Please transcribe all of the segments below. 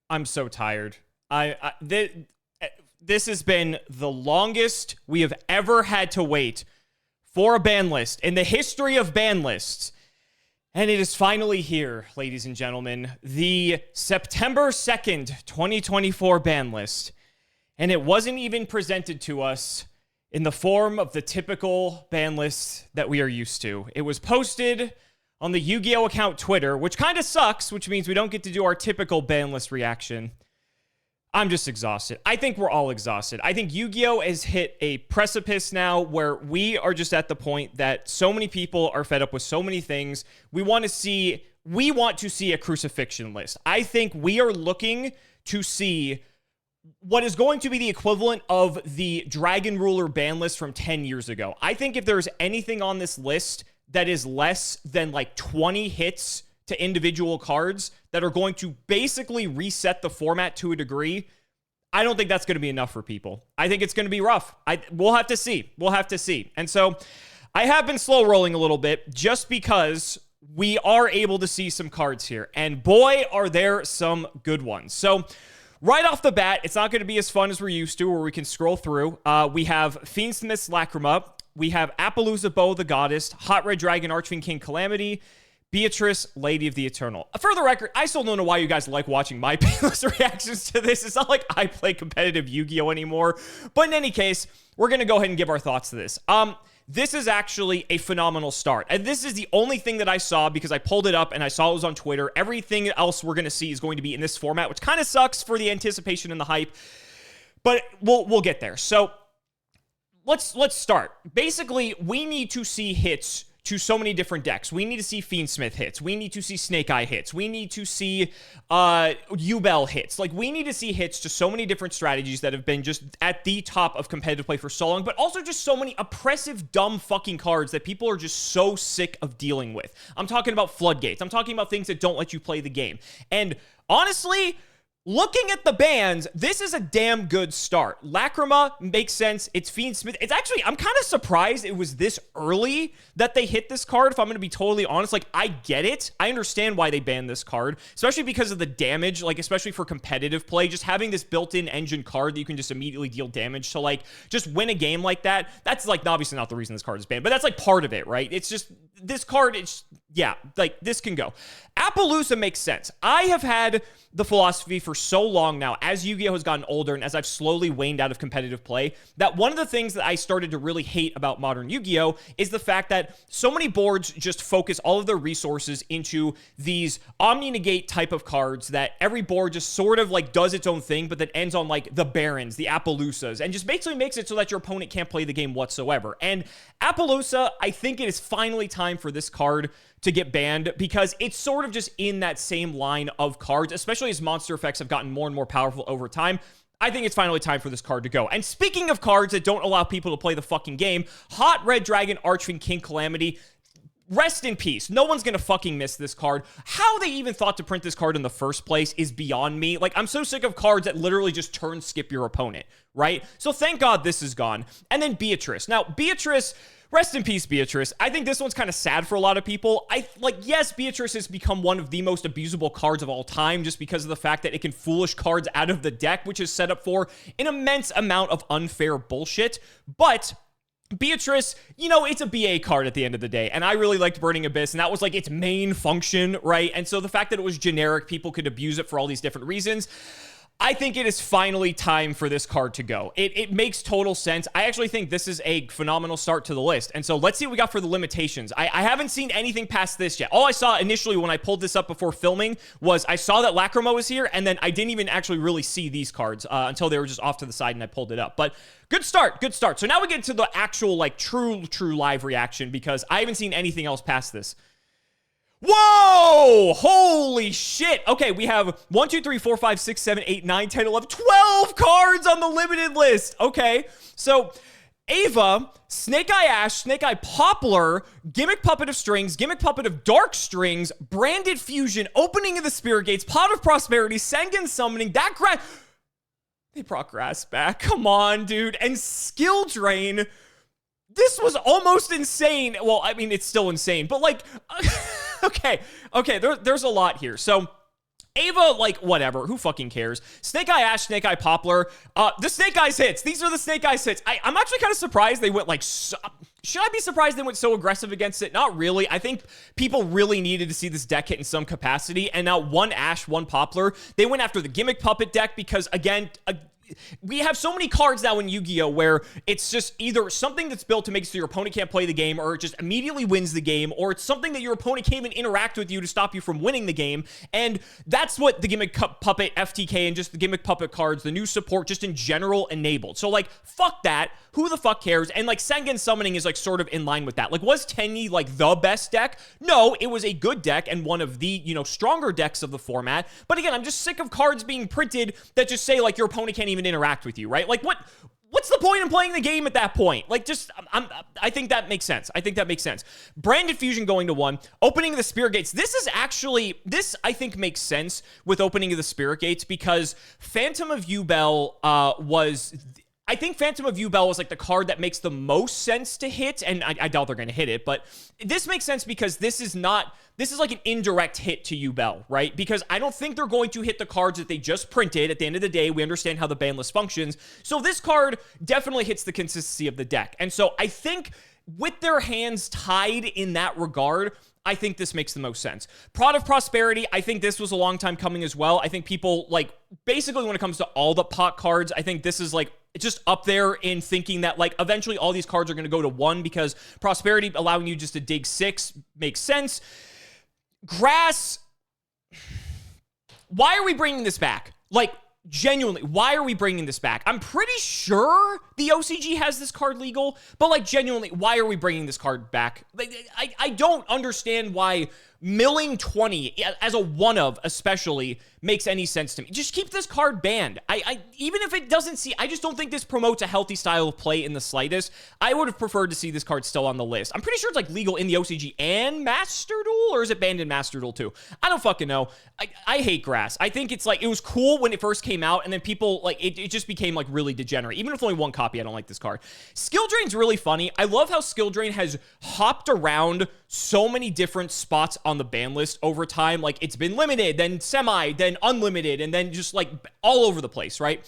I'm so tired. This has been the longest we have ever had to wait for a ban list in the history of ban lists. And it is finally here, ladies and gentlemen, the September 2nd, 2024 ban list. And it wasn't even presented to us in the form of the typical ban list that we are used to. It was posted on the Yu-Gi-Oh! Account Twitter, which kind of sucks, which means we don't get to do our typical ban list reaction. I'm just exhausted. I think we're all exhausted. I think Yu-Gi-Oh! Has hit a precipice now where we are just at the point that so many people are fed up with so many things. We want to see a crucifixion list. I think we are looking to see what is going to be the equivalent of the Dragon Ruler ban list from 10 years ago. I think if there's anything on this list that is less than like 20 hits to individual cards that are going to basically reset the format to a degree, I don't think that's going to be enough for people. I think it's going to be rough. We'll have to see. We'll have to see. And so I have been slow rolling a little bit just because we are able to see some cards here. And boy, are there some good ones. So right off the bat, it's not going to be as fun as we're used to where we can scroll through. We have Fiendsmith's Lacrima. We have Appaloosa Bow the Goddess, Hot Red Dragon Archfiend King Calamity, Beatrice, Lady of the Eternal. For the record, I still don't know why you guys like watching my playlist reactions to this. It's not like I play competitive Yu-Gi-Oh! Anymore. But in any case, we're going to go ahead and give our thoughts to this. This is actually a phenomenal start. And this is the only thing that I saw because I pulled it up and I saw it was on Twitter. Everything else we're going to see is going to be in this format, which kind of sucks for the anticipation and the hype. But we'll get there. So let's start. Basically, we need to see hits to so many different decks. We need to see Fiendsmith hits. We need to see Snake Eye hits. We need to see Yubel hits. Like, we need to see hits to so many different strategies that have been just at the top of competitive play for so long, but also just so many oppressive, dumb fucking cards that people are just so sick of dealing with. I'm talking about floodgates. I'm talking about things that don't let you play the game. And honestly, looking at the bans, this is a damn good start. Lacrima makes sense. It's Fiendsmith. It's actually, I'm kind of surprised it was this early that they hit this card, if I'm going to be totally honest. Like, I get it. I understand why they banned this card, especially because of the damage, like, especially for competitive play. Just having this built-in engine card that you can just immediately deal damage to, like, just win a game like that. That's, like, obviously not the reason this card is banned, but that's, like, part of it, right? It's just, this card, it's, yeah, like, this can go. Appaloosa makes sense. I have had the philosophy for so long now, as Yu-Gi-Oh! Has gotten older and as I've slowly waned out of competitive play, that one of the things that I started to really hate about modern Yu-Gi-Oh! Is the fact that so many boards just focus all of their resources into these Omni-Negate type of cards that every board just sort of like does its own thing, but that ends on like the Barons, the Appaloosas, and just basically makes it so that your opponent can't play the game whatsoever. And Appaloosa, I think it is finally time for this card to get banned because it's sort of just in that same line of cards, especially as monster effects have gotten more and more powerful over time. I think it's finally time for this card to go. And speaking of cards that don't allow people to play the fucking game, Hot Red Dragon Archfiend King Calamity, rest in peace. No one's gonna fucking miss this card. How they even thought to print this card in the first place is beyond me. Like, I'm so sick of cards that literally just turn skip your opponent, right? So thank God this is gone. And then Beatrice. Now, Beatrice, rest in peace, Beatrice. I think this one's kind of sad for a lot of people. Yes, Beatrice has become one of the most abusable cards of all time just because of the fact that it can foolish cards out of the deck, which is set up for an immense amount of unfair bullshit. But Beatrice, you know, it's a BA card at the end of the day, and I really liked Burning Abyss, and that was like its main function, right? And so the fact that it was generic, people could abuse it for all these different reasons. I think it is finally time for this card to go. It makes total sense. I actually think this is a phenomenal start to the list. And so let's see what we got for the limitations. I haven't seen anything past this yet. All I saw initially when I pulled this up before filming was I saw that Lacrima was here, and then I didn't even actually really see these cards until they were just off to the side and I pulled it up. But good start, good start. So now we get to the actual, like, true live reaction because I haven't seen anything else past this. Whoa! Holy shit! Okay, we have 1, 2, 3, 4, 5, 6, 7, 8, 9, 10, 11, 12 cards on the limited list. Okay, so Ava, Snake Eye Ash, Snake Eye Poplar, Gimmick Puppet of Strings, Gimmick Puppet of Dark Strings, Branded Fusion, Opening of the Spirit Gates, Pot of Prosperity, Sengen Summoning, they brought Grass back. Come on, dude. And Skill Drain. This was almost insane. Well, I mean, it's still insane, but like, okay, there's a lot here. So Ava, like, whatever. Who fucking cares? Snake Eye Ash, Snake Eye Poplar. The Snake Eyes hits. These are the Snake Eyes hits. I'm actually kind of surprised they went, like, should I be surprised they went so aggressive against it? Not really. I think people really needed to see this deck hit in some capacity. And now one Ash, one Poplar. They went after the Gimmick Puppet deck because, again, we have so many cards now in Yu-Gi-Oh! Where it's just either something that's built to make it so your opponent can't play the game, or it just immediately wins the game, or it's something that your opponent can't even interact with you to stop you from winning the game. And that's what the Gimmick Puppet FTK and just the Gimmick Puppet cards, the new support just in general enabled. So, like, fuck that. Who the fuck cares? And, like, Sengen Summoning is, like, sort of in line with that. Like, was Tenyi, like, the best deck? No, it was a good deck and one of the, you know, stronger decks of the format. But again, I'm just sick of cards being printed that just say, like, your opponent can't even interact with you, right? Like, what's the point in playing the game at that point? Like, just, I think that makes sense. I think that makes sense. Branded Fusion going to 1. Opening of the Spirit Gates. This, I think, makes sense with opening of the Spirit Gates because Phantom of Yubel I think Phantom of Yubel was like the card that makes the most sense to hit, and I doubt they're going to hit it, but this makes sense because this is like an indirect hit to Yubel, right? Because I don't think they're going to hit the cards that they just printed. At the end of the day, we understand how the ban list functions. So this card definitely hits the consistency of the deck. And so I think with their hands tied in that regard, I think this makes the most sense. Prod of Prosperity, I think this was a long time coming as well. I think people, like, basically when it comes to all the pot cards, I think this is, like, it's just up there in thinking that, like, eventually all these cards are going to go to 1 because Prosperity allowing you just to dig 6 makes sense. Grass, why are we bringing this back? Like, genuinely, why are we bringing this back? I'm pretty sure the OCG has this card legal, but, like, genuinely, why are we bringing this card back? Like, I don't understand why milling 20 as a one-of especially makes any sense to me. Just keep this card banned. Even if it doesn't see, I just don't think this promotes a healthy style of play in the slightest. I would have preferred to see this card still on the list. I'm pretty sure it's, like, legal in the OCG and Master Duel, or is it banned in Master Duel too? I don't fucking know. I hate Grass. I think it's, like, it was cool when it first came out, and then people, like, it just became, like, really degenerate. Even if only one copy, I don't like this card. Skill Drain's really funny. I love how Skill Drain has hopped around so many different spots on the ban list over time. Like, it's been limited, then semi, then unlimited, and then just, like, all over the place, right?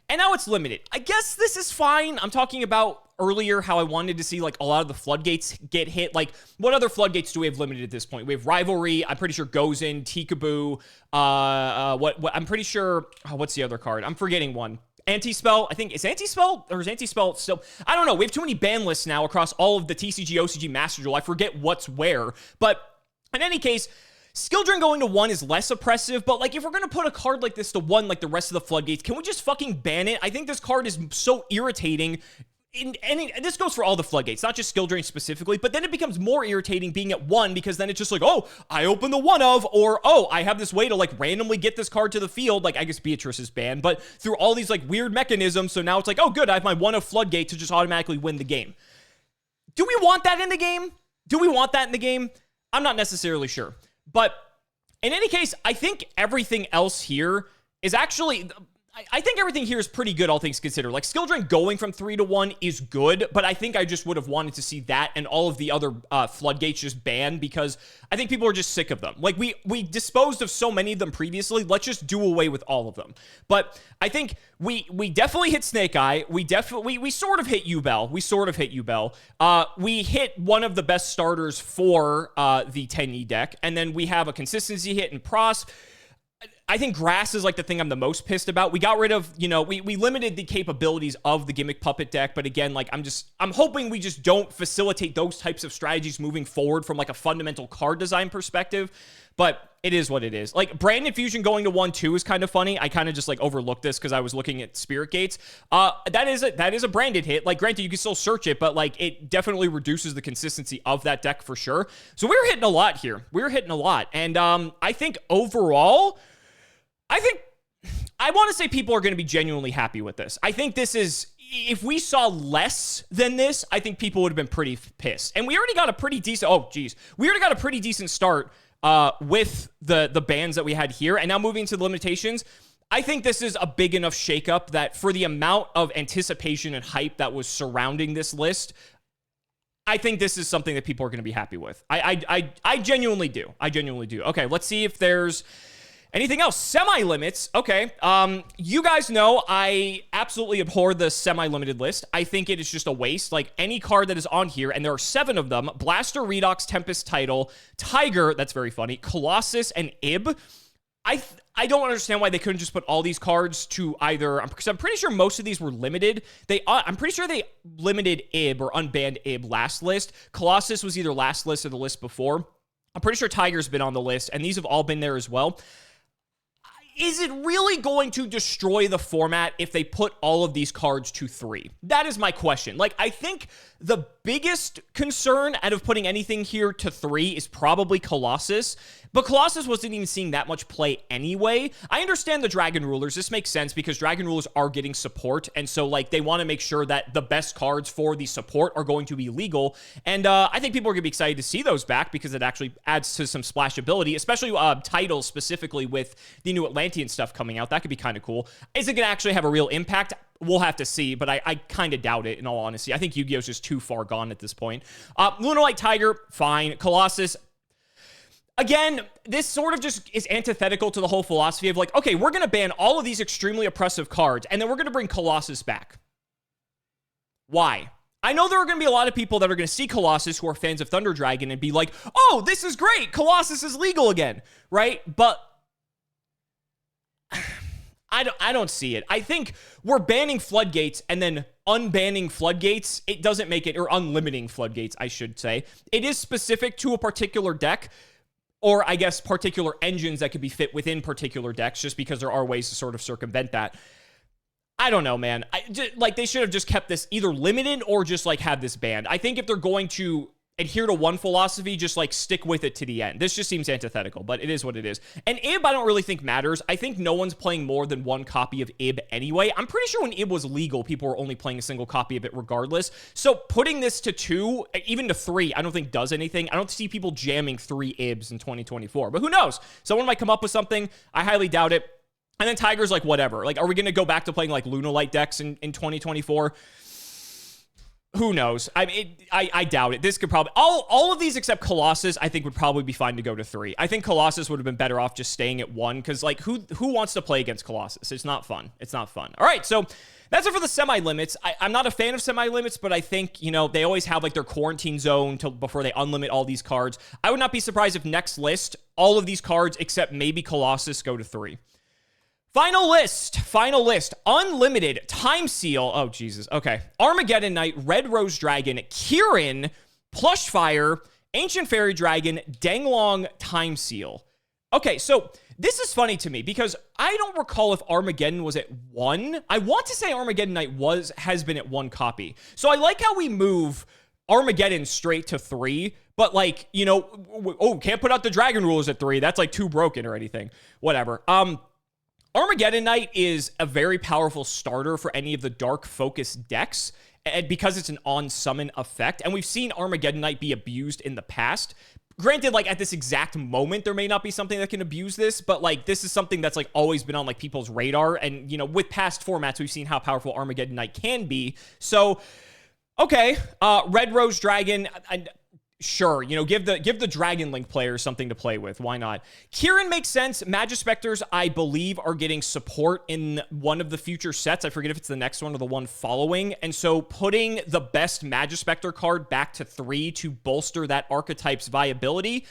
And now it's limited. I guess this is fine. I'm talking about earlier how I wanted to see, like, a lot of the floodgates get hit. Like, what other floodgates do we have limited at this point? We have Rivalry. I'm pretty sure Gozen, Tikaboo. I'm pretty sure, what's the other card? I'm forgetting one. Anti-Spell, I think, is Anti-Spell, or is Anti-Spell still, I don't know, we have too many ban lists now across all of the TCG, OCG, Master Duel, I forget what's where, but in any case, Skill Drain going to 1 is less oppressive, but, like, if we're going to put a card like this to 1 like the rest of the floodgates, can we just fucking ban it? I think this card is so irritating. This goes for all the floodgates, not just Skill Drain specifically, but then it becomes more irritating being at 1 because then it's just like, oh, I open the one of, or, oh, I have this way to, like, randomly get this card to the field. Like, I guess Beatrice is banned, but through all these, like, weird mechanisms, so now it's like, oh, good, I have my one of floodgate to just automatically win the game. Do we want that in the game? Do we want that in the game? I'm not necessarily sure. But in any case, I think everything else here is actually, I think everything here is pretty good, all things considered. Like, Skill Drain going from 3 to 1 is good, but I think I just would have wanted to see that and all of the other floodgates just banned because I think people are just sick of them. Like, we disposed of so many of them previously. Let's just do away with all of them. But I think we definitely hit Snake Eye. We sort of hit Yubel. We hit one of the best starters for the Tenyi deck, and then we have a consistency hit in Pros. I think Grass is, like, the thing I'm the most pissed about. We got rid of, you know, we limited the capabilities of the Gimmick Puppet deck, but again, like, I'm hoping we just don't facilitate those types of strategies moving forward from, like, a fundamental card design perspective, but it is what it is. Like, Branded Fusion going to 1-2 is kind of funny. I kind of just, like, overlooked this because I was looking at Spirit Gates. That is a branded hit. Like, granted, you can still search it, but, like, it definitely reduces the consistency of that deck for sure. So we're hitting a lot here. We're hitting a lot. And I think overall, I want to say people are going to be genuinely happy with this. I think this is, if we saw less than this, I think people would have been pretty pissed. And we already got a pretty decent, we already got a pretty decent start with the bans that we had here. And now moving to the limitations, I think this is a big enough shakeup that for the amount of anticipation and hype that was surrounding this list, I think this is something that people are going to be happy with. I genuinely do. Okay, let's see if there's Anything else? Semi-limits. Okay. You guys know I absolutely abhor the semi-limited list. I think it is just a waste. Like, any card that is on here, and there are 7 of them: Blaster, Redox, Tempest, Tidal, Tiger, that's very funny, Colossus, and Ib. I don't understand why they couldn't just put all these cards to either, because I'm pretty sure most of these were limited. I'm pretty sure they limited Ib or unbanned Ib last list. Colossus was either last list or the list before. I'm pretty sure Tiger's been on the list, and these have all been there as well. Is it really going to destroy the format if they put all of these cards to 3? That is my question. Like, I think the biggest concern out of putting anything here to 3 is probably Colossus, but Colossus wasn't even seeing that much play anyway. I understand the Dragon Rulers. This makes sense because Dragon Rulers are getting support, and so, like, they want to make sure that the best cards for the support are going to be legal, and I think people are going to be excited to see those back because it actually adds to some splashability, especially titles specifically with the new Atlantean stuff coming out. That could be kind of cool. Is it going to actually have a real impact? We'll have to see, but I kind of doubt it, in all honesty. I think Yu-Gi-Oh's just too far gone at this point. Lunalight Tiger, fine. Colossus, again, this sort of just is antithetical to the whole philosophy of, like, okay, we're going to ban all of these extremely oppressive cards, and then we're going to bring Colossus back. Why? I know there are going to be a lot of people that are going to see Colossus who are fans of Thunder Dragon and be like, oh, this is great. Colossus is legal again, right? But I don't see it. I think we're banning floodgates and then unbanning floodgates. It doesn't make it, or unlimiting floodgates, I should say. It is specific to a particular deck, or I guess particular engines that could be fit within particular decks, just because there are ways to sort of circumvent that. I don't know, man. Like, they should have just kept this either limited or just, like, have this banned. I think if they're going to adhere to one philosophy, just, like, stick with it to the end. This just seems antithetical, but it is what it is. And Ib, I don't really think matters. I think no one's playing more than one copy of Ib anyway. I'm pretty sure when Ib was legal, people were only playing a single copy of it regardless. So putting this to 2, even to 3, I don't think does anything. I don't see people jamming 3 Ibs in 2024, but who knows? Someone might come up with something. I highly doubt it. And then Tiger's like, whatever. Like, are we going to go back to playing, like, Lunalight decks in 2024? Who knows? I doubt it. This could probably... All of these except Colossus, I think, would probably be fine to go to 3. I think Colossus would have been better off just staying at 1, because, like, who wants to play against Colossus? It's not fun. It's not fun. All right, so that's it for the semi-limits. I'm not a fan of semi-limits, but I think, you know, they always have, like, their quarantine zone before they unlimit all these cards. I would not be surprised if next list, all of these cards except maybe Colossus go to 3. Final list, unlimited, time seal, oh Jesus, okay, Armageddon Knight, Red Rose Dragon, Kieran, Plushfire, Ancient Fairy Dragon, Danglong, time seal. Okay, so this is funny to me because I don't recall if Armageddon was at 1. I want to say Armageddon Knight has been at 1 copy. So I like how we move Armageddon straight to 3, but, like, you know, oh, can't put out the Dragon Rulers at 3. That's, like, too broken or anything. Whatever. Armageddon Knight is a very powerful starter for any of the dark focus decks, and because it's an on-summon effect, and we've seen Armageddon Knight be abused in the past. Granted, like, at this exact moment, there may not be something that can abuse this, but, like, this is something that's, like, always been on, like, people's radar, and, you know, with past formats, we've seen how powerful Armageddon Knight can be. So, okay, Red Rose Dragon... Sure, you know, give the Dragon Link players something to play with. Why not? Kieran makes sense. Magispectors, I believe, are getting support in one of the future sets. I forget if it's the next one or the one following. And so putting the best Magispector card back to 3 to bolster that archetype's viability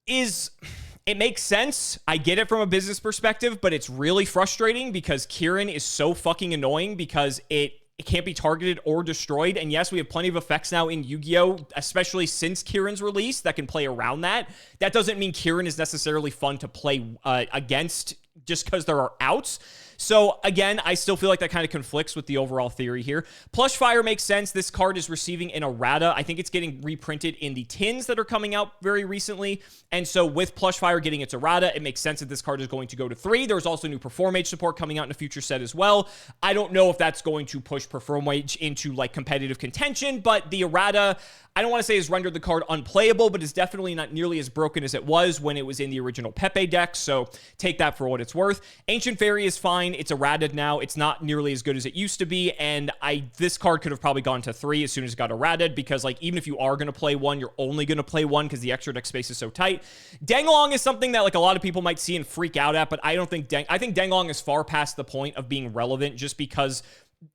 it makes sense. I get it from a business perspective, but it's really frustrating because Kieran is so fucking annoying because it can't be targeted or destroyed. And yes, we have plenty of effects now in Yu-Gi-Oh!, especially since Kieran's release, that can play around that. That doesn't mean Kieran is necessarily fun to play against just because there are outs. So again, I still feel like that kind of conflicts with the overall theory here. Plushfire makes sense. This card is receiving an errata. I think it's getting reprinted in the tins that are coming out very recently. And so with Plushfire getting its errata, it makes sense that this card is going to go to 3. There's also new Perform Mage support coming out in a future set as well. I don't know if that's going to push Perform Mage into, like, competitive contention, but the errata, I don't want to say has rendered the card unplayable, but is definitely not nearly as broken as it was when it was in the original Pepe deck. So take that for what it's worth. Ancient Fairy is fine. It's errated now. It's not nearly as good as it used to be, and this card could have probably gone to 3 as soon as it got errated, because like even if you are going to play 1, you're only going to play 1 because the extra deck space is so tight. Danglong is something that like a lot of people might see and freak out at, but I don't think I think Danglong is far past the point of being relevant just because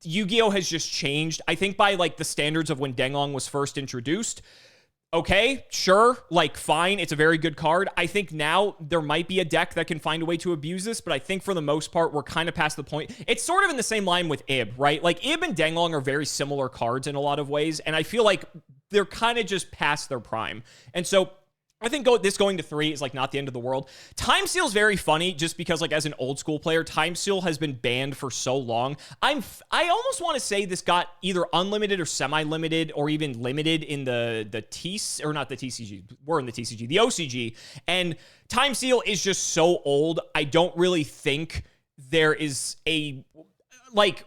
Yu-Gi-Oh has just changed. I think by like the standards of when Danglong was first introduced, okay, sure, like fine, it's a very good card. I think now there might be a deck that can find a way to abuse this, but I think for the most part, we're kind of past the point. It's sort of in the same line with Ib, right? Like Ib and Danglong are very similar cards in a lot of ways, and I feel like they're kind of just past their prime. And so I think this going to 3 is like not the end of the world. Time Seal is very funny just because like as an old school player, Time Seal has been banned for so long. I almost want to say this got either unlimited or semi-limited or even limited in the TCG, or not the TCG. We're in the TCG, the OCG. And Time Seal is just so old. I don't really think there is a like.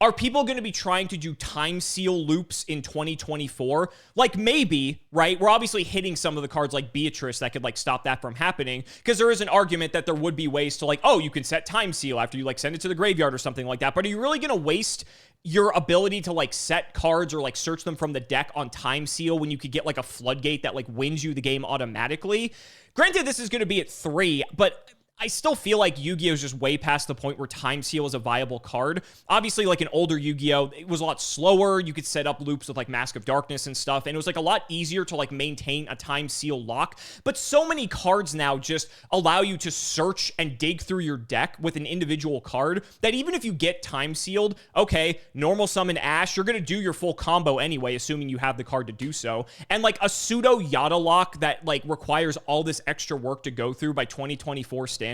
Are people going to be trying to do time seal loops in 2024? Like maybe, right? We're obviously hitting some of the cards like Beatrice that could like stop that from happening, because there is an argument that there would be ways to like, oh, you can set time seal after you like send it to the graveyard or something like that. But are you really going to waste your ability to like set cards or like search them from the deck on time seal when you could get like a floodgate that like wins you the game automatically? Granted, this is going to be at 3, but I still feel like Yu-Gi-Oh is just way past the point where Time Seal is a viable card. Obviously, like an older Yu-Gi-Oh, it was a lot slower. You could set up loops with like Mask of Darkness and stuff, and it was like a lot easier to like maintain a Time Seal lock. But so many cards now just allow you to search and dig through your deck with an individual card that even if you get Time Sealed, okay, normal summon Ash, you're going to do your full combo anyway, assuming you have the card to do so. And like a pseudo Yada lock that like requires all this extra work to go through by 2024 standards,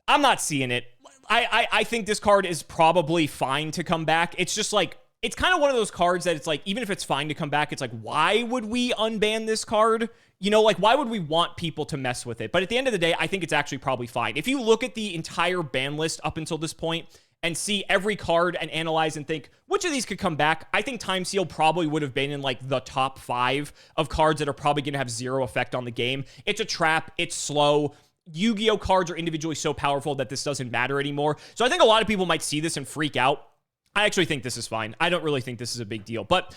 I'm not seeing it. I think this card is probably fine to come back. It's just like, it's kind of one of those cards that it's like, even if it's fine to come back, it's like, why would we unban this card? You know, like, why would we want people to mess with it? But at the end of the day, I think it's actually probably fine. If you look at the entire ban list up until this point and see every card and analyze and think, which of these could come back? I think Time Seal probably would have been in like the top 5 of cards that are probably going to have 0 effect on the game. It's a trap. It's slow. Yu-Gi-Oh cards are individually so powerful that this doesn't matter anymore. So I think a lot of people might see this and freak out. I actually think this is fine. I don't really think this is a big deal. But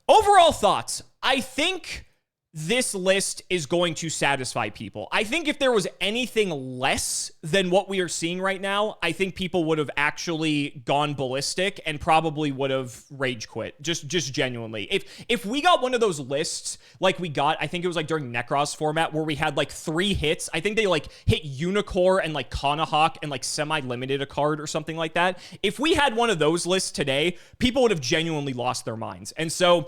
overall thoughts, I think this list is going to satisfy people. I think if there was anything less than what we are seeing right now, I think people would have actually gone ballistic and probably would have rage quit. Just genuinely. If we got one of those lists like we got, I think it was like during Necros format where we had like 3 hits. I think they like hit Unicorn and like Kanahawk and like semi-limited a card or something like that. If we had one of those lists today, people would have genuinely lost their minds. And so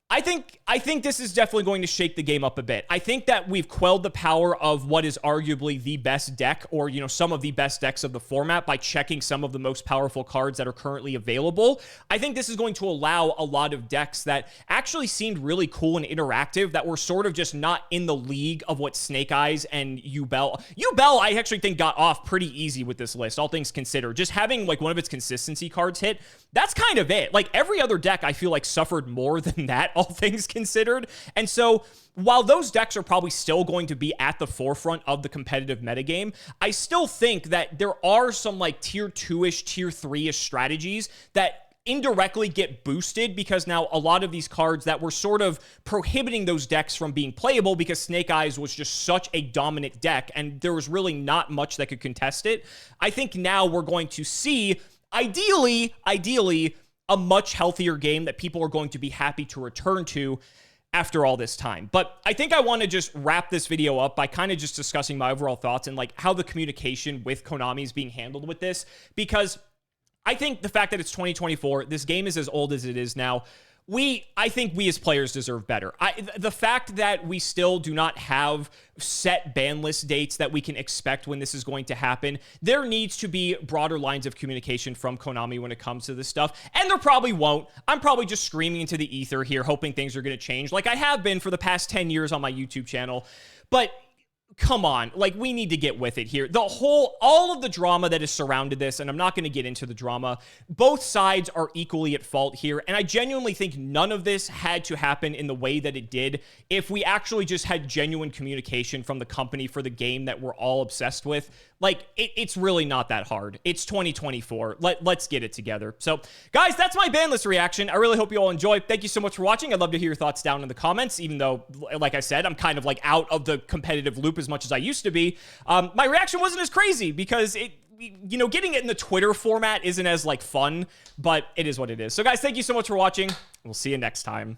I think this is definitely going to shake the game up a bit. I think that we've quelled the power of what is arguably the best deck, or, you know, some of the best decks of the format by checking some of the most powerful cards that are currently available. I think this is going to allow a lot of decks that actually seemed really cool and interactive that were sort of just not in the league of what Snake Eyes and Yubel. Yubel, I actually think got off pretty easy with this list, all things considered. Just having like one of its consistency cards hit, that's kind of it. Like every other deck I feel like suffered more than that, all things considered. And so while those decks are probably still going to be at the forefront of the competitive metagame, I still think that there are some like tier 2-ish, tier 3-ish strategies that indirectly get boosted because now a lot of these cards that were sort of prohibiting those decks from being playable because Snake Eyes was just such a dominant deck and there was really not much that could contest it. I think now we're going to see, ideally, a much healthier game that people are going to be happy to return to after all this time. But I think I want to just wrap this video up by kind of just discussing my overall thoughts and like how the communication with Konami is being handled with this, because I think the fact that it's 2024, this game is as old as it is now. I think we as players deserve better. The fact that we still do not have set ban list dates that we can expect when this is going to happen, there needs to be broader lines of communication from Konami when it comes to this stuff, and there probably won't. I'm probably just screaming into the ether here, hoping things are going to change, like I have been for the past 10 years on my YouTube channel. But come on, like, we need to get with it here. All of the drama that has surrounded this, and I'm not going to get into the drama, both sides are equally at fault here, and I genuinely think none of this had to happen in the way that it did if we actually just had genuine communication from the company for the game that we're all obsessed with. Like, it's really not that hard. It's 2024. Let's get it together. So, guys, that's my Banlist reaction. I really hope you all enjoy. Thank you so much for watching. I'd love to hear your thoughts down in the comments, even though, like I said, I'm kind of like out of the competitive loop as much as I used to be. My reaction wasn't as crazy because getting it in the Twitter format isn't as like fun, but it is what it is. So, guys, thank you so much for watching. We'll see you next time.